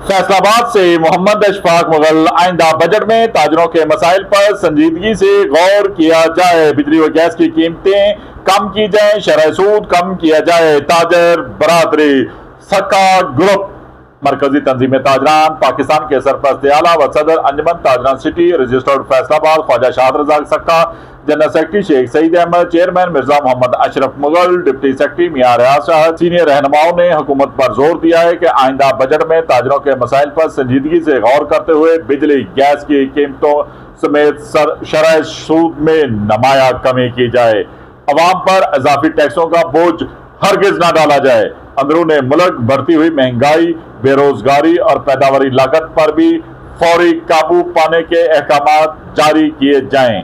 फैसलाबाद से मोहम्मद अशफाक मुगल। आइंदा बजट में ताजरों के मसाइल पर संजीदगी से गौर किया जाए, बिजली व गैस की कीमतें कम की जाए, शरह सूद कम किया जाए। ताजर बरादरी सक्का ग्रुप मरकजी तंजीम ताजरान पाकिस्तान के सरपरस्त आला व सदर अंजमन ताजरान city registered Faisalabad Khawaja Shad Razzaq Sakka, general secretary Sheikh Saeed Ahmad, chairman Mirza Mohammad Ashraf Mughal, deputy secretary Mian Riaz Shah, senior रहनुमाओं ने हुकूमत पर जोर दिया है कि आइंदा बजट में ताजरों के मसाइल पर संजीदगी से गौर करते हुए बिजली गैस की कीमतों समेत शरह सूद में नुमाया कमी की जाए। अवाम पर इजाफी टैक्सों का बोझ हरगिज न डाला जाए। अंदरून मुल्क बढ़ती हुई महंगाई, बेरोजगारी और पैदावारी लागत पर भी फौरी काबू पाने के अहकाम जारी किए जाएं।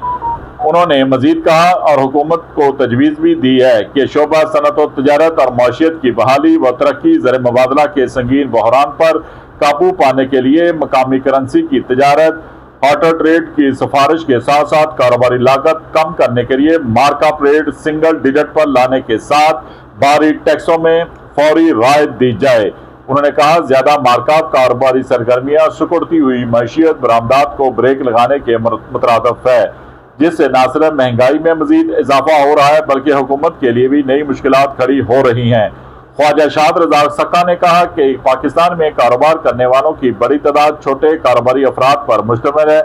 उन्होंने मजीद कहा और हुकूमत को तजवीज़ भी दी है कि शोबा सनत व तजारत और मईशत की बहाली व तरक्की, ज़र मुबादला के संगीन बहरान पर काबू पाने के लिए मकामी करेंसी की तजारत, वाटर ट्रेड की सिफारिश के साथ साथ कारोबारी लागत कम करने के लिए मार्कअप रेट सिंगल डिजिट पर लाने के साथ बाहरी टैक्सों में फौरी राहत दी जाए। उन्होंने कहा ज्यादा मार्कअप कारोबारी सरगर्मियां सुकुड़ती हुई मईशियत बरामदात को ब्रेक लगाने के मुतरादफ है, जिससे न सिर्फ महंगाई में मजीद इजाफा हो रहा है बल्कि हुकूमत के लिए भी नई मुश्किलात खड़ी हो रही हैं। ख्वाजा शाद रजाक सक्का ने कहा कि पाकिस्तान में कारोबार करने वालों की बड़ी तादाद छोटे कारोबारी अफराद पर मुश्तमिल है,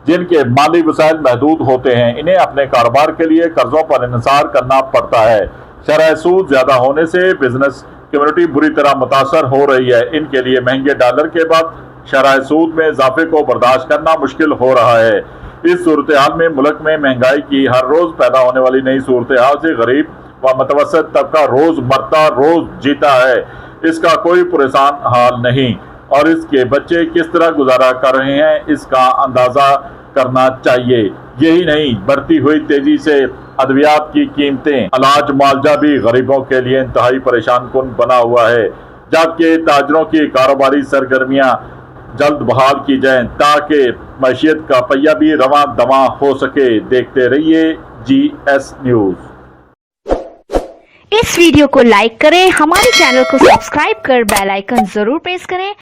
जिनके माली वसाइल महदूद होते हैं। इन्हें अपने कारोबार के लिए कर्जों पर इन्हिसार करना पड़ता है। शरह सूद ज्यादा होने से बिजनेस कम्युनिटी बुरी तरह मुतासर हो रही है। इनके लिए महंगे डॉलर के बाद शरह सूद में इजाफे को बर्दाश्त करना मुश्किल हो रहा है। इस सूरत हाल में मुल्क में महंगाई की हर रोज पैदा होने वाली नई सूरत हाल से गरीब व मुतवसत तबका रोज मरता रोज जीता है। इसका कोई परेशान हाल नहीं और इसके बच्चे किस तरह गुजारा कर रहे हैं इसका अंदाजा करना चाहिए। यही नहीं, बढ़ती हुई तेजी से अद्वियात की कीमतें, अनाज मुआवजा भी गरीबों के लिए इंतहाई परेशान कुन बना हुआ है। जबकि ताजरों की कारोबारी सरगर्मियां जल्द बहाल की जाएं ताकि मईशत का पहिया भी रवां दवा हो सके। देखते रहिए GS न्यूज। इस वीडियो को लाइक करें, हमारे चैनल को सब्सक्राइब कर बेल आइकन जरूर प्रेस करें